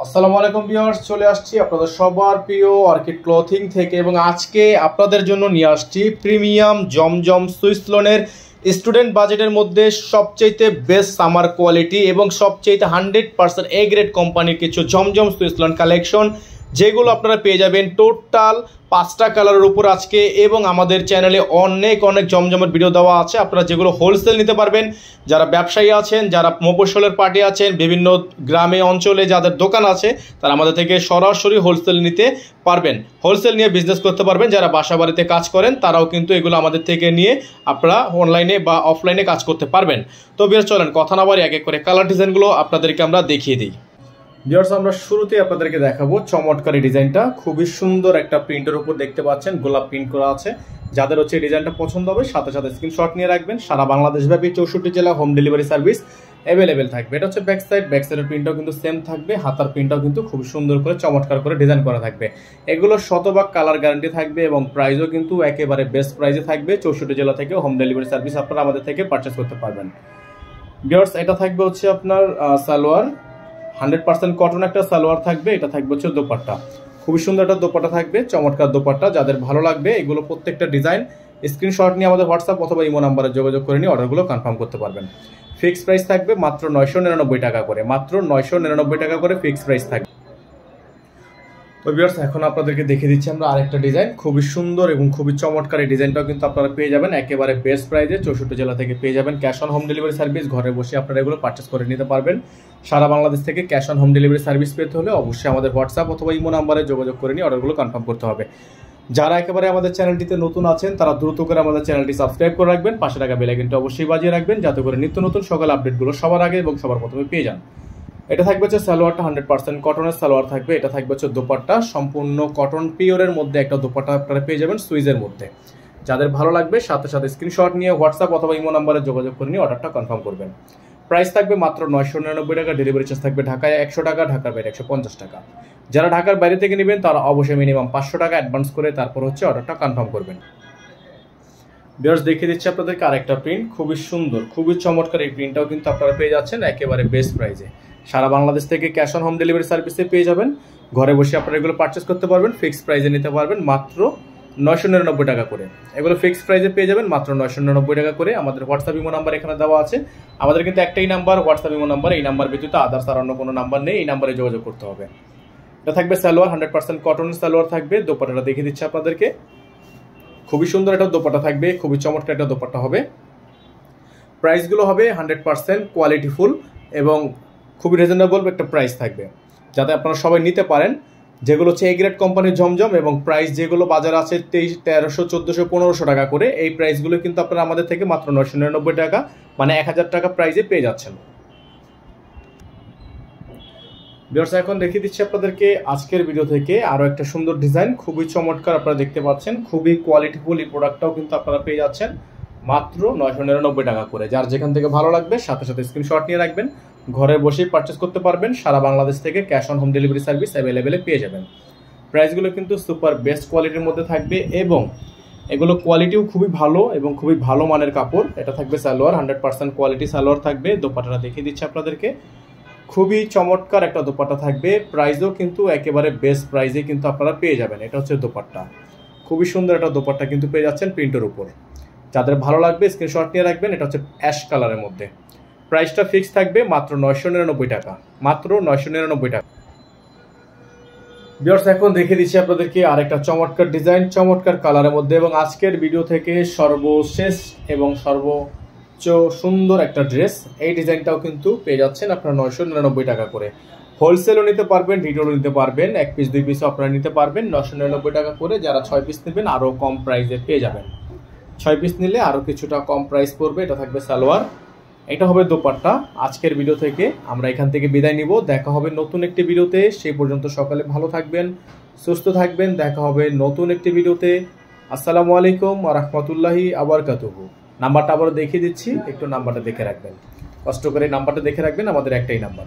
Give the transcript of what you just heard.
আসসালামু আলাইকুম ভিউয়ার্স, চলে আসছি আপনাদের সবার প্রিয় অর্কিড ক্লথিং থেকে এবং আজকে আপনাদের জন্য নিয়ে আসছি প্রিমিয়াম জমজম সুইস লোনের স্টুডেন্ট বাজেটের মধ্যে সবচেয়ে বেস্ট সামার কোয়ালিটি এবং সবচেয়ে 100% এ গ্রেড কোম্পানির কিছু জমজম সুইস লোন কালেকশন, যেগুলো আপনারা পেয়ে যাবেন টোটাল 5টা কালারের উপর আজকে। এবং আমাদের চ্যানেলে অনেক জমজমের ভিডিও দেওয়া আছে, আপনারা যেগুলো হোলসেল নিতে পারবেন। যারা ব্যবসায়ী আছেন, যারা মফস্বলের পার্টি আছেন, বিভিন্ন গ্রামে অঞ্চলে যাদের দোকান আছে, তারা আমাদের থেকে সরাসরি হোলসেল নিতে পারবেন, হোলসেল নিয়ে বিজনেস করতে পারবেন। যারা বাসা বাড়িতে কাজ করেন তারাও কিন্তু এগুলো আমাদের থেকে নিয়ে আপনারা অনলাইনে বা অফলাইনে কাজ করতে পারবেন। তো ভিউয়ার্স চলেন কথা না বাড়ি এক এক করে কালার ডিজাইনগুলো আপনাদেরকে আমরা দেখিয়ে দিই। ভিউয়ার্স আমরা শুরুতেই আপনাদেরকে দেখাবো চমৎকার এই ডিজাইনটা, খুবই সুন্দর একটা প্রিন্টের উপর দেখতে পাচ্ছেন গোলাপ প্রিন্ট করা আছে। যাদের হচ্ছে এই ডিজাইনটা পছন্দ হবে সাথে সাথে স্ক্রিনশট নিয়ে রাখবেন। সারা বাংলাদেশব্যাপী 64 জেলা হোম ডেলিভারি সার্ভিস অ্যাভেলেবেল থাকবে। এটা হচ্ছে ব্যাক সাইডের প্রিন্টটাও কিন্তু সেম থাকবে, হাতার প্রিন্টটাও কিন্তু খুব সুন্দর করে চমৎকার করে ডিজাইন করা থাকবে। এগুলো শতভাগ কালার গ্যারান্টি থাকবে এবং প্রাইসও কিন্তু একেবারে বেস্ট প্রাইসে থাকবে। 64 জেলা থেকে হোম ডেলিভারি সার্ভিস আপনারা আমাদের থেকে পারচেস করতে পারবেন। ভিউয়ার্স এটা থাকবে হচ্ছে আপনার সালোয়ার, 100% কটন একটা সালোয়ার থাকবে। এটা থাকবে হচ্ছে দোপাট্টা, খুবই সুন্দর একটা দোপাট্টা থাকবে, চমৎকার দোপাট্টা। যাদের ভালো লাগবে এগুলো প্রত্যেকটা ডিজাইন স্ক্রিনশট নিয়ে আমাদের হোয়াটসঅ্যাপ অথবা ইমো নাম্বারে যোগাযোগ করে নিয়ে অর্ডারগুলো কনফার্ম করতে পারবেন। ফিক্স প্রাইস থাকবে মাত্র 999 টাকা করে, মাত্র 999 টাকা করে ফিক্স প্রাইস থাকবে। তো ভিউয়ার্স এখন আপনাদেরকে দেখিয়ে দিচ্ছি আমরা আরেকটা ডিজাইন, খুবই সুন্দর এবং খুবই চমৎকার। এই ডিজাইনটাও কিন্তু আপনারা পেয়ে যাবেন একেবারে বেস্ট প্রাইসে, 64 জেলা থেকে পেয়ে যাবেন। Cash on home delivery service, ঘরে বসে আপনারা এগুলো পারচেস করে নিতে পারবেন। সারা বাংলাদেশ থেকে cash on home delivery service পেতে হলে অবশ্যই আমাদের হোয়াটসঅ্যাপ অথবা ইমো নাম্বারে যোগাযোগ করে নিয়ে অর্ডারগুলো কনফার্ম করতে হবে। যারা একেবারে আমাদের চ্যানেলটিতে নতুন আছেন তারা দ্রুত করে আমাদের চ্যানেলটি সাবস্ক্রাইব করে রাখবেন, পাশে থাকা বেল আইকনটা অবশ্যই বাজিয়ে রাখবেন, যাতে করে নিত্য নতুন সকল আপডেটগুলো সবার আগে এবং সবার প্রথমে পেয়ে যান। এটা থাকবে হচ্ছে সালোয়ারটা 100% কটনের সালোয়ার থাকবে। এটা থাকবে হচ্ছে দোপাট্টা, সম্পূর্ণ কটন পিওরের মধ্যে একটা দোপাট্টা আপনারা পেয়ে যাবেন সুইজের মধ্যে। যাদের ভালো লাগবে সাথে সাথে স্ক্রিনশট নিয়ে হোয়াটসঅ্যাপ অথবা ইমো নাম্বারে যোগাযোগ করে নিয়ে অর্ডারটা কনফার্ম করবেন। প্রাইস থাকবে মাত্র 999 টাকা, ডেলিভারি চার্জ থাকবে ঢাকায় 100 টাকা, ঢাকার বাইরে 150 টাকা। যারা ঢাকার বাইরে থেকে নেবেন তারা অবশ্যই মিনিমাম 500 টাকা অ্যাডভান্স করে তারপর হচ্ছে অর্ডারটা কনফার্ম করবেন। ভিউয়ার্স দেখিয়ে দিচ্ছি আপনাদেরকে আরেকটা প্রিন্ট, খুবই সুন্দর খুবই চমৎকার। এই প্রিন্টটাও কিন্তু আপনারা পেয়ে যাচ্ছেন একেবারে বেস্ট প্রাইসে। সারা বাংলাদেশ থেকে ক্যাশ অন হোম ডেলিভারি সার্ভিসে পেয়ে যাবেন, ঘরে বসে আপনারা এগুলো পারচেস করতে পারবেন, ফিক্সড প্রাইসে নিতে পারবেন মাত্র 999 টাকা করে। এগুলো ফিক্সড প্রাইসে পেয়ে যাবেন মাত্র 999 টাকা করে। আমাদের হোয়াটসঅ্যাপ ইমো নাম্বার এখানে দেওয়া আছে। আমাদের কিন্তু একটাই নাম্বার হোয়াটসঅ্যাপ ইমো নাম্বার, এই নাম্বার ব্যতীত আদার্স আর অন্য কোনো নাম্বার নেই, এই নাম্বারে যোগাযোগ করতে হবে। এটা থাকবে সালোয়ার, 100% কটনের সালোয়ার থাকবে। দোপাট্টাটা দেখিয়ে দিচ্ছি আপনাদেরকে, খুবই সুন্দর একটা দোপাট্টা থাকবে, খুবই চমৎকার একটা দোপাট্টা হবে। প্রাইসগুলো হবে 100% কোয়ালিটিফুল এবং খুবই রিজনেবল একটা প্রাইস থাকবে, যাতে আপনারা সবাই নিতে পারেন। যেগুলো হচ্ছে এ গ্রেড কোম্পানির জমজম এবং প্রাইস যেগুলো বাজার আছে 1300, 1400, 1500 টাকা করে, এই প্রাইসগুলো কিন্তু আপনারা আমাদের থেকে মাত্র 999 টাকা মানে 1000 টাকা প্রাইসে পেয়ে যাচ্ছেন। ভিউয়ার্স এখন দেখিয়ে দিচ্ছি আপনাদেরকে আজকের ভিডিও থেকে আরও একটা সুন্দর ডিজাইন, খুবই চমৎকার আপনারা দেখতে পাচ্ছেন, খুবই কোয়ালিটিফুল। এই প্রোডাক্টটাও কিন্তু আপনারা পেয়ে যাচ্ছেন মাত্র 999 টাকা করে। যার যেখান থেকে ভালো লাগবে সাথে সাথে স্ক্রিনশট নিয়ে রাখবেন, ঘরে বসেই পারচেস করতে পারবেন। সারা বাংলাদেশ থেকে cash on home delivery service available পেয়ে যাবেন। প্রাইসগুলো কিন্তু সুপার বেস্ট কোয়ালিটির মধ্যে থাকবে এবং এগুলো কোয়ালিটিও খুবই ভালো এবং খুবই ভালো মানের কাপড়। এটা থাকবে সালোয়ার, 100% কোয়ালিটি সালোয়ার থাকবে। দোপাট্টাটা দেখিয়ে দিচ্ছি আপনাদেরকে, খুবই চমৎকার একটা দোপাট্টা থাকবে। প্রাইসও কিন্তু একেবারে বেস্ট প্রাইসে কিন্তু আপনারা পেয়ে যাবেন। এটা হচ্ছে দোপাট্টা, খুবই সুন্দর একটা দোপাট্টা কিন্তু পেয়ে যাচ্ছেন প্রিন্টের উপর। যাদের ভালো লাগবে স্ক্রিনশট নিয়ে রাখবেন। এটা হচ্ছে অ্যাশ কালারের মধ্যে। প্রাইসটা ফিক্স থাকবে মাত্র 999 টাকা, মাত্র 999 টাকা। ভিউয়ার্স এখন দেখিয়ে দিচ্ছি আপনাদেরকে আরেকটা চমৎকার ডিজাইন, চমৎকার কালারের মধ্যে এবং আজকের ভিডিও থেকে সর্বশেষ এবং সর্বোচ্চ সুন্দর একটা ড্রেস। এই ডিজাইনটাও কিন্তু পেয়ে যাচ্ছেন আপনারা 999 টাকা করে। হোলসেলও নিতে পারবেন, রিটেলও নিতে পারবেন, 1 পিস 2 পিসও আপনারা নিতে পারবেন 999 টাকা করে। যারা 6 পিস নেবেন আরও কম প্রাইসে পেয়ে যাবেন, 6 পিস নিলে আরও কিছুটা কম প্রাইস পড়বে। এটা থাকবে সালোয়ার, এটা হবে দোপাট্টা। আজকের ভিডিও থেকে আমরা এখান থেকে বিদায় নিব, দেখা হবে নতুন একটি ভিডিওতে। সেই পর্যন্ত সকালে ভালো থাকবেন, সুস্থ থাকবেন, দেখা হবে নতুন একটি ভিডিওতে। আসসালামু আলাইকুম ওয়া রাহমাতুল্লাহি ওয়া বারাকাতুহু। নাম্বারটা আবারও দেখিয়ে দিচ্ছি, একটু নাম্বারটা দেখে রাখবেন, কষ্ট করে নাম্বারটা দেখে রাখবেন, আমাদের একটাই নাম্বার।